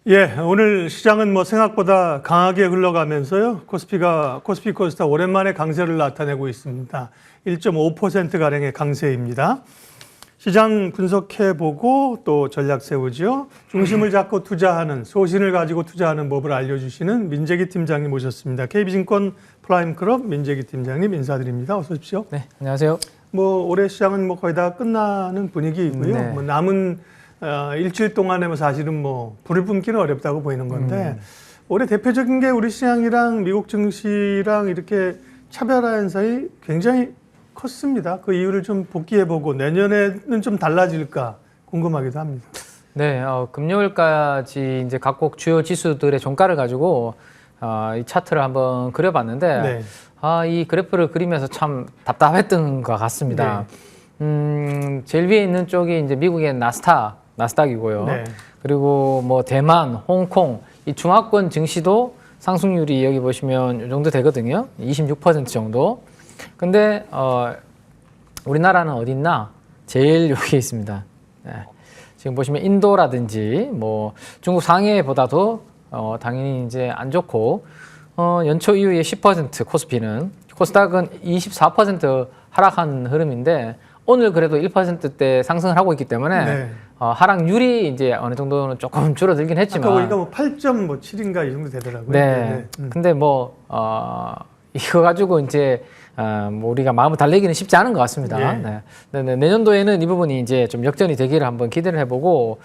예, 오늘 시장은 뭐 생각보다 강하게 흘러가면서요. 코스피 코스닥 오랜만에 강세를 나타내고 있습니다. 1.5%가량의 강세입니다. 시장 분석해보고 또 전략 세우죠. 중심을 잡고 투자하는, 소신을 가지고 투자하는 법을 알려주시는 민재기 팀장님 모셨습니다. KB증권 프라임클럽 민재기 팀장님 인사드립니다. 어서 오십시오. 네, 안녕하세요. 뭐 올해 시장은 뭐 거의 다 끝나는 분위기이고요. 네. 뭐 남은 일주일 동안에 뭐 사실은 뭐 불을 뿜기는 어렵다고 보이는 건데 올해 대표적인 게 우리 시장이랑 미국 증시랑 이렇게 차별화 현상이 굉장히 컸습니다. 그 이유를 좀 복기해보고 내년에는 좀 달라질까 궁금하기도 합니다. 네, 금요일까지 이제 각국 주요 지수들의 종가를 가지고 이 차트를 한번 그려봤는데 네. 이 그래프를 그리면서 참 답답했던 것 같습니다. 제일 위에 있는 쪽이 이제 미국의 나스닥이고요. 네. 그리고 뭐 대만, 홍콩 이 중화권 증시도 상승률이 여기 보시면 이 정도 되거든요. 26% 정도. 근데 우리나라는 어디 있나? 제일 여기 있습니다. 네. 지금 보시면 인도라든지 뭐 중국 상해보다도 당연히 이제 안 좋고 연초 이후에 10% 코스피는 코스닥은 24% 하락한 흐름인데 오늘 그래도 1%대 상승을 하고 있기 때문에 네. 하락률이 이제 어느 정도는 조금 줄어들긴 했지만 아까 보니까 뭐 8.7인가 이 정도 되더라고요. 네. 근데 뭐 이거 가지고 이제 뭐 우리가 마음을 달래기는 쉽지 않은 것 같습니다. 네. 네. 내년도에는 이 부분이 이제 좀 역전이 되기를 한번 기대를 해보고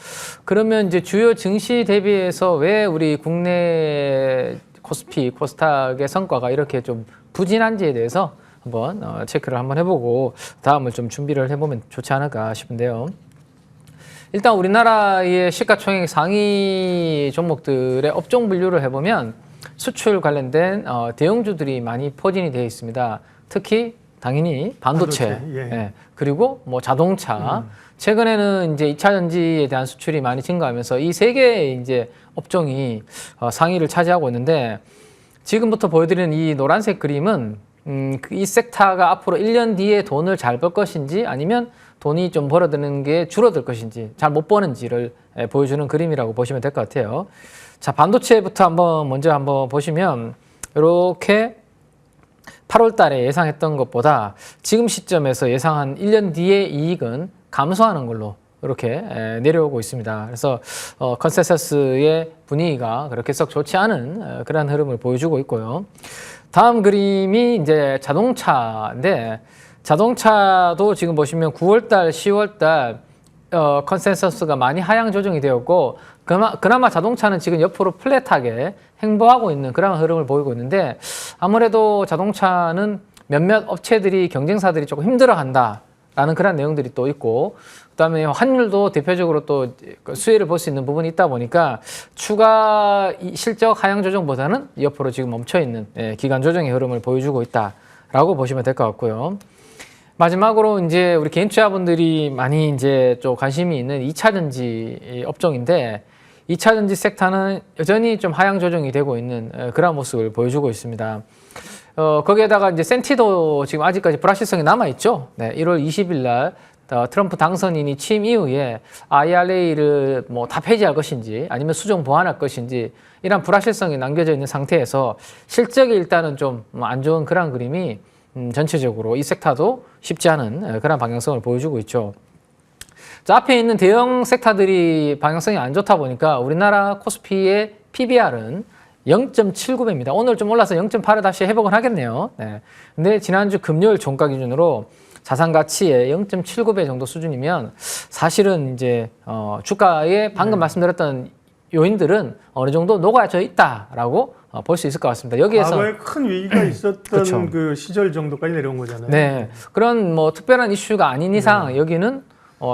그러면 이제 주요 증시 대비해서 왜 우리 국내 코스피, 코스닥의 성과가 이렇게 좀 부진한지에 대해서 한번 체크를 한번 해보고 다음을 좀 준비를 해보면 좋지 않을까 싶은데요. 일단 우리나라의 시가총액 상위 종목들의 업종 분류를 해보면 수출 관련된 대형주들이 많이 포진이 되어 있습니다. 특히 당연히 반도체, 예. 예. 그리고 뭐 자동차. 최근에는 이제 2차 전지에 대한 수출이 많이 증가하면서 이 세 개의 이제 업종이 상위를 차지하고 있는데 지금부터 보여드리는 이 노란색 그림은 이 섹터가 앞으로 1년 뒤에 돈을 잘 벌 것인지 아니면 돈이 좀 벌어드는 게 줄어들 것인지 잘 못 버는지를 보여주는 그림이라고 보시면 될 것 같아요. 자, 반도체부터 먼저 한번 보시면 이렇게 8월 달에 예상했던 것보다 지금 시점에서 예상한 1년 뒤의 이익은 감소하는 걸로 이렇게 내려오고 있습니다. 그래서 컨센서스의 분위기가 그렇게 썩 좋지 않은 그런 흐름을 보여주고 있고요. 다음 그림이 이제 자동차인데 자동차도 지금 보시면 9월 달, 10월 달 컨센서스가 많이 하향 조정이 되었고 그나마 자동차는 지금 옆으로 플랫하게 행보하고 있는 그런 흐름을 보이고 있는데 아무래도 자동차는 몇몇 업체들이 경쟁사들이 조금 힘들어한다라는 그런 내용들이 또 있고 그다음에 환율도 대표적으로 또 수혜를 볼 수 있는 부분이 있다 보니까 추가 실적 하향 조정보다는 옆으로 지금 멈춰 있는 기간 조정의 흐름을 보여주고 있다라고 보시면 될 것 같고요. 마지막으로 이제 우리 개인 투자분들이 많이 이제 좀 관심이 있는 2차 전지 업종인데 2차 전지 섹터는 여전히 좀 하향 조정이 되고 있는 그런 모습을 보여주고 있습니다. 거기에다가 이제 센티도 지금 아직까지 불확실성이 남아 있죠. 네, 1월 20일 날 트럼프 당선인이 취임 이후에 IRA를 뭐 다 폐지할 것인지 아니면 수정 보완할 것인지 이런 불확실성이 남겨져 있는 상태에서 실적이 일단은 좀 안 좋은 그런 그림이 전체적으로 이 섹터도 쉽지 않은 그런 방향성을 보여주고 있죠. 자, 앞에 있는 대형 섹터들이 방향성이 안 좋다 보니까 우리나라 코스피의 PBR은 0.79배입니다. 오늘 좀 올라서 0.8을 다시 회복을 하겠네요. 네. 근데 지난주 금요일 종가 기준으로 자산 가치의 0.79배 정도 수준이면 사실은 이제 주가에 방금 말씀드렸던 요인들은 어느 정도 녹아져 있다라고 볼 수 있을 것 같습니다. 여기에서 과거에 큰 위기가 있었던 그렇죠. 그 시절 정도까지 내려온 거잖아요. 네, 그런 뭐 특별한 이슈가 아닌 이상 여기는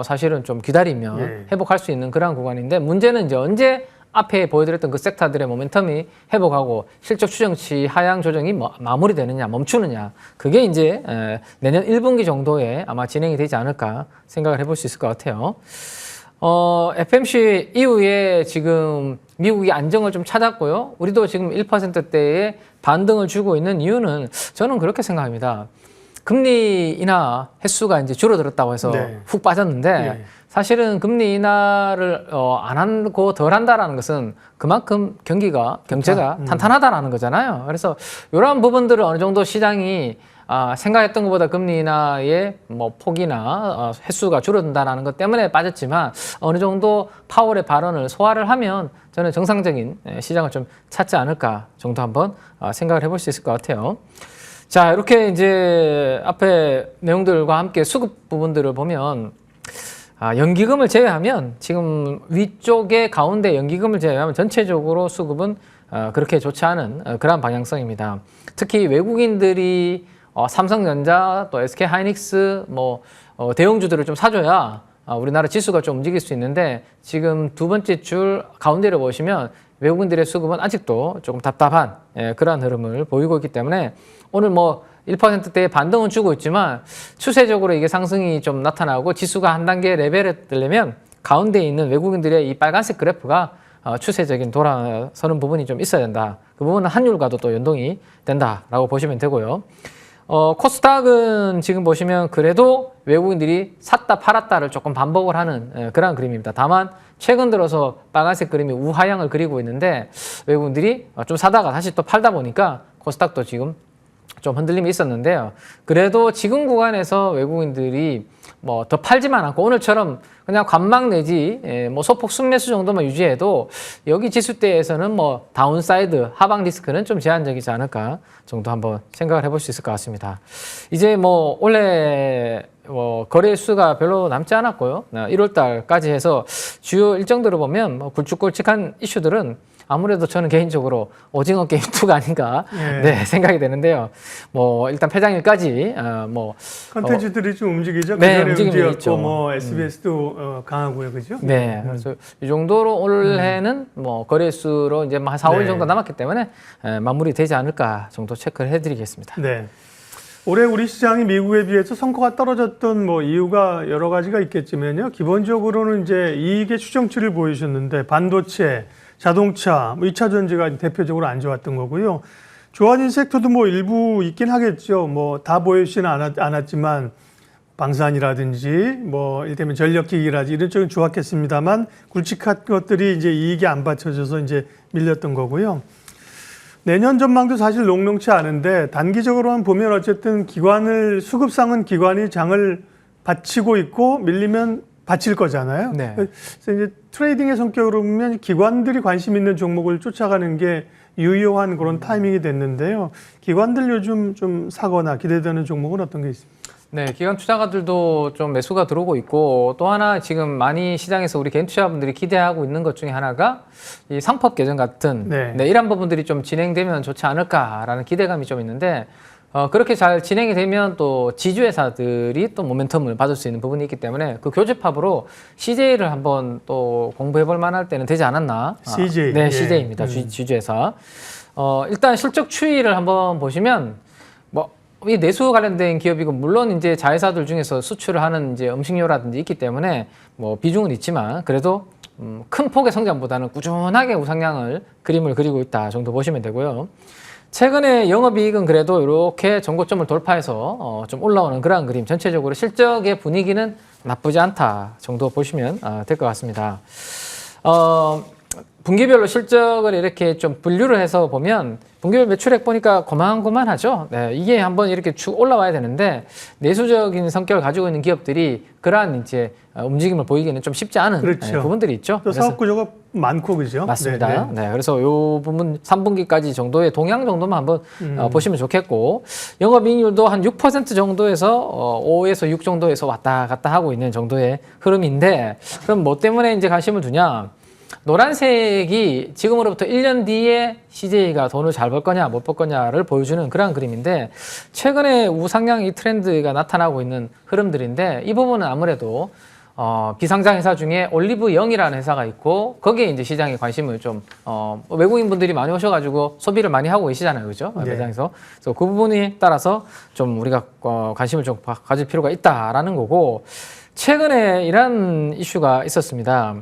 사실은 좀 기다리면 회복할 수 있는 그런 구간인데 문제는 이제 언제 앞에 보여드렸던 그 섹터들의 모멘텀이 회복하고 실적 추정치 하향 조정이 마무리되느냐 멈추느냐 그게 이제 내년 1분기 정도에 아마 진행이 되지 않을까 생각을 해볼 수 있을 것 같아요. FMC 이후에 지금 미국이 안정을 좀 찾았고요. 우리도 지금 1%대의 반등을 주고 있는 이유는 저는 그렇게 생각합니다. 금리 인하 횟수가 이제 줄어들었다고 해서 네. 훅 빠졌는데 예. 사실은 금리 인하를 안 하고 덜 한다라는 것은 그만큼 경제가 탄탄하다라는 거잖아요. 그래서 이러한 부분들을 어느 정도 시장이 생각했던 것보다 금리 인하의 뭐 폭이나 횟수가 줄어든다는 것 때문에 빠졌지만 어느 정도 파월의 발언을 소화를 하면 저는 정상적인 시장을 좀 찾지 않을까 정도 한번 생각을 해볼 수 있을 것 같아요. 자, 이렇게 이제 앞에 내용들과 함께 수급 부분들을 보면 연기금을 제외하면 지금 위쪽에 가운데 연기금을 제외하면 전체적으로 수급은 그렇게 좋지 않은 그러한 방향성입니다. 특히 외국인들이 삼성전자 또 SK하이닉스 뭐 대형주들을 좀 사줘야 우리나라 지수가 좀 움직일 수 있는데 지금 두 번째 줄 가운데를 보시면 외국인들의 수급은 아직도 조금 답답한 그러한 흐름을 보이고 있기 때문에 오늘 뭐 1%대의 반등은 주고 있지만 추세적으로 이게 상승이 좀 나타나고 지수가 한 단계 레벨에 뜨려면 가운데 있는 외국인들의 이 빨간색 그래프가 추세적인 돌아서는 부분이 좀 있어야 된다. 그 부분은 환율과도 또 연동이 된다라고 보시면 되고요. 코스닥은 지금 보시면 그래도 외국인들이 샀다 팔았다를 조금 반복을 하는 그런 그림입니다. 다만 최근 들어서 빨간색 그림이 우하향을 그리고 있는데 외국인들이 좀 사다가 다시 또 팔다 보니까 코스닥도 지금 좀 흔들림이 있었는데요. 그래도 지금 구간에서 외국인들이 뭐 더 팔지만 않고 오늘처럼 그냥 관망 내지 뭐 소폭 순매수 정도만 유지해도 여기 지수대에서는 뭐 다운사이드 하방 리스크는 좀 제한적이지 않을까 정도 한번 생각을 해볼 수 있을 것 같습니다. 이제 뭐 원래 거래 수가 별로 남지 않았고요. 1월 달까지 해서 주요 일정들을 보면 뭐 굵직굵직한 이슈들은 아무래도 저는 개인적으로 오징어 게임 2가 아닌가 생각이 되는데요. 뭐 일단 폐장일까지 컨텐츠들이 좀 움직이죠. 네, 그전에 움직임이 움직였고 있죠. 뭐 SBS도 강하고요, 그죠? 네, 그래서 이 정도로 올해는 뭐 거래수로 이제 한 4, 5일 정도 남았기 때문에 마무리되지 않을까 정도 체크를 해드리겠습니다. 네. 올해 우리 시장이 미국에 비해서 성과가 떨어졌던 뭐 이유가 여러 가지가 있겠지만요. 기본적으로는 이제 이익의 추정치를 보이셨는데 반도체, 자동차, 뭐 2차 전지가 대표적으로 안 좋았던 거고요. 좋아진 섹터도 뭐 일부 있긴 하겠죠. 뭐 다 보이지는 않았지만 방산이라든지 뭐 이를테면 전력기기라든지 이런 쪽은 좋았겠습니다만 굵직한 것들이 이제 이익이 안 받쳐져서 이제 밀렸던 거고요. 내년 전망도 사실 녹록치 않은데 단기적으로만 보면 어쨌든 수급상은 기관이 장을 받치고 있고 밀리면 받칠 거잖아요. 네. 그래서 이제 트레이딩의 성격으로 보면 기관들이 관심 있는 종목을 쫓아가는 게 유효한 그런 타이밍이 됐는데요. 기관들 요즘 좀 사거나 기대되는 종목은 어떤 게 있습니까? 네, 기관 투자가들도 좀 매수가 들어오고 있고 또 하나 지금 많이 시장에서 우리 개인 투자분들이 기대하고 있는 것 중에 하나가 이 상법 개정 같은 이런 부분들이 좀 진행되면 좋지 않을까라는 기대감이 좀 있는데 그렇게 잘 진행이 되면 또 지주회사들이 또 모멘텀을 받을 수 있는 부분이 있기 때문에 그 교집합으로 CJ를 한번 또 공부해 볼 만할 때는 되지 않았나? CJ. 네, CJ입니다. 지주회사. 일단 실적 추이를 한번 보시면 이 내수 관련된 기업이고 물론 이제 자회사들 중에서 수출을 하는 이제 음식료라든지 있기 때문에 뭐 비중은 있지만 그래도 큰 폭의 성장보다는 꾸준하게 우상향을 그림을 그리고 있다 정도 보시면 되고요. 최근에 영업이익은 그래도 이렇게 전고점을 돌파해서 좀 올라오는 그런 그림, 전체적으로 실적의 분위기는 나쁘지 않다 정도 보시면 될 것 같습니다. 분기별로 실적을 이렇게 좀 분류를 해서 보면 분기별 매출액 보니까 고만고만하죠. 네, 이게 한번 이렇게 쭉 올라와야 되는데 내수적인 성격을 가지고 있는 기업들이 그러한 이제 움직임을 보이기는 좀 쉽지 않은 부분들이 있죠. 또 사업 구조가 많고 그죠? 맞습니다. 네, 그래서 이 부분 3분기까지 정도의 동향 정도만 한번 보시면 좋겠고 영업이익률도 한 6% 정도에서 5에서 6 정도에서 왔다 갔다 하고 있는 정도의 흐름인데 그럼 뭐 때문에 이제 관심을 두냐? 노란색이 지금으로부터 1년 뒤에 CJ가 돈을 잘 벌 거냐 못 벌 거냐를 보여주는 그런 그림인데 최근에 우상향 이 트렌드가 나타나고 있는 흐름들인데 이 부분은 아무래도 비상장 회사 중에 올리브 영이라는 회사가 있고 거기에 이제 시장에 관심을 좀 외국인 분들이 많이 오셔가지고 소비를 많이 하고 계시잖아요, 그죠? 매장에서. 그래서 그 부분에 따라서 좀 우리가 관심을 좀 가질 필요가 있다라는 거고 최근에 이런 이슈가 있었습니다.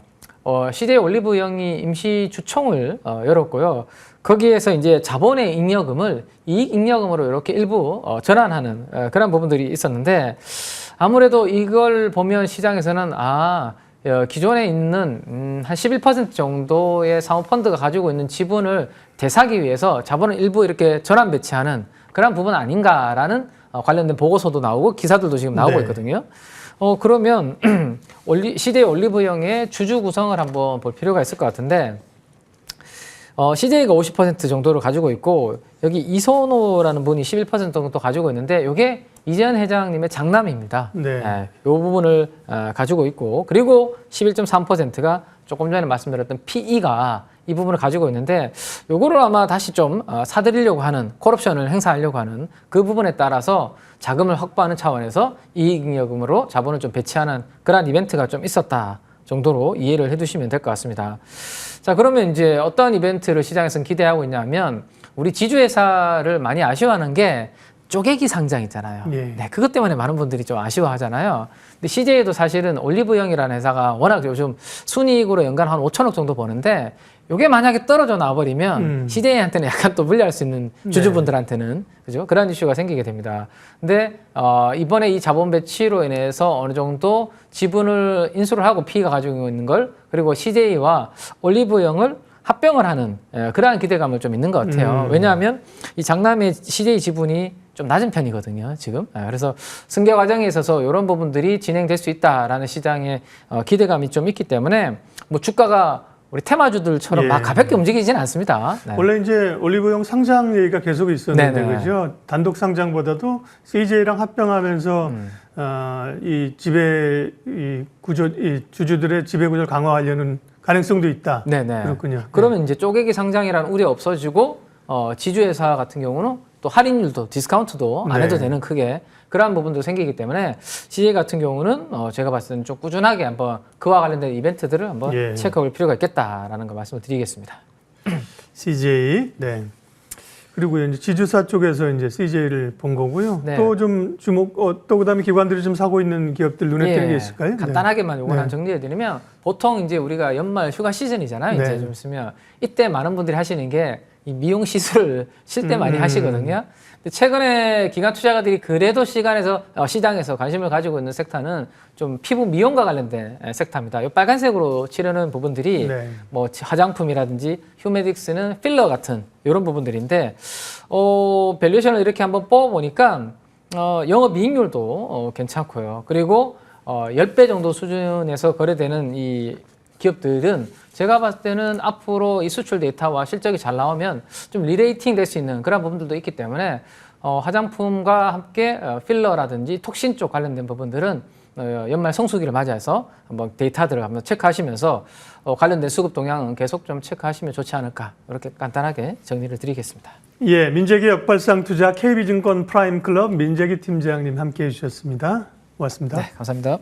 CJ 올리브영이 임시 주총을 열었고요. 거기에서 이제 자본의 잉여금을 이익 잉여금으로 이렇게 일부 전환하는 그런 부분들이 있었는데 아무래도 이걸 보면 시장에서는 기존에 있는 한 11% 정도의 사모펀드가 가지고 있는 지분을 되사기 위해서 자본을 일부 이렇게 전환 배치하는 그런 부분 아닌가라는 관련된 보고서도 나오고 기사들도 지금 나오고 네. 있거든요. 그러면 CJ 올리브영의 주주 구성을 한번 볼 필요가 있을 것 같은데 CJ가 50% 정도를 가지고 있고 여기 이선호라는 분이 11% 정도 가지고 있는데 이게 이재현 회장님의 장남입니다. 네. 이 부분을 가지고 있고 그리고 11.3%가 조금 전에 말씀드렸던 PE가 이 부분을 가지고 있는데 요거를 아마 다시 좀 사들이려고 하는 콜옵션을 행사하려고 하는 그 부분에 따라서 자금을 확보하는 차원에서 이익잉여금으로 자본을 좀 배치하는 그런 이벤트가 좀 있었다 정도로 이해를 해두시면 될 것 같습니다. 자, 그러면 이제 어떤 이벤트를 시장에서는 기대하고 있냐면 우리 지주회사를 많이 아쉬워하는 게 쪼개기 상장 있잖아요. 예. 네, 그것 때문에 많은 분들이 좀 아쉬워하잖아요. 근데 CJ도 사실은 올리브영이라는 회사가 워낙 요즘 순이익으로 연간 한 5천억 정도 버는데 이게 만약에 떨어져 나와버리면 CJ한테는 약간 또 불리할 수 있는 주주분들한테는 그죠? 그런 이슈가 생기게 됩니다. 근데 이번에 이 자본 배치로 인해서 어느 정도 지분을 인수를 하고 P가 가지고 있는 걸 그리고 CJ와 올리브영을 합병을 하는 그러한 기대감을 좀 있는 것 같아요. 왜냐하면 이 장남의 CJ 지분이 좀 낮은 편이거든요, 지금. 그래서 승계 과정에 있어서 이런 부분들이 진행될 수 있다라는 시장의 기대감이 좀 있기 때문에 뭐 주가가 우리 테마주들처럼 막 가볍게 움직이지는 않습니다. 네. 원래 이제 올리브영 상장 얘기가 계속 있었는데 네네. 그죠? 단독 상장보다도 CJ랑 합병하면서 이 지배 이 구조 이 주주들의 지배 구조를 강화하려는 가능성도 있다. 네네. 그렇군요. 그러면 이제 쪼개기 상장이라는 우려 없어지고 지주회사 같은 경우는 또 할인율도 디스카운트도 안 해도 네. 되는 크게 그러한 부분도 생기기 때문에 CJ 같은 경우는 제가 봤을 때는 좀 꾸준하게 한번 그와 관련된 이벤트들을 한번 예. 체크해볼 필요가 있겠다라는 거 말씀을 드리겠습니다. CJ. 네. 그리고 이제 지주사 쪽에서 이제 CJ를 본 거고요. 네. 또 좀 주목, 또 그다음에 기관들이 좀 사고 있는 기업들 눈에 띄는 게 있을까요? 네. 간단하게만 요거 네. 한 정리해드리면 보통 이제 우리가 연말 휴가 시즌이잖아요. 이제 네. 좀 있으면 이때 많은 분들이 하시는 게 이 미용 시술을 쉴 때 많이 하시거든요. 근데 최근에 기관 투자가들이 그래도 시장에서 관심을 가지고 있는 섹터는 좀 피부 미용과 관련된 섹터입니다. 이 빨간색으로 칠하는 부분들이 네. 뭐 화장품이라든지 휴메딕스는 필러 같은 이런 부분들인데 밸류에이션을 이렇게 한번 뽑아보니까 영업이익률도 괜찮고요. 그리고 10배 정도 수준에서 거래되는 이 기업들은 제가 봤을 때는 앞으로 이 수출 데이터와 실적이 잘 나오면 좀 리레이팅 될 수 있는 그런 부분들도 있기 때문에 화장품과 함께 필러라든지 톡신 쪽 관련된 부분들은 연말 성수기를 맞이해서 한번 데이터들을 한번 체크하시면서 관련된 수급 동향은 계속 좀 체크하시면 좋지 않을까 이렇게 간단하게 정리를 드리겠습니다. 예, 민재기 역발상 투자 KB증권 프라임 클럽 민재기 팀장님 함께해 주셨습니다. 고맙습니다. 네, 감사합니다.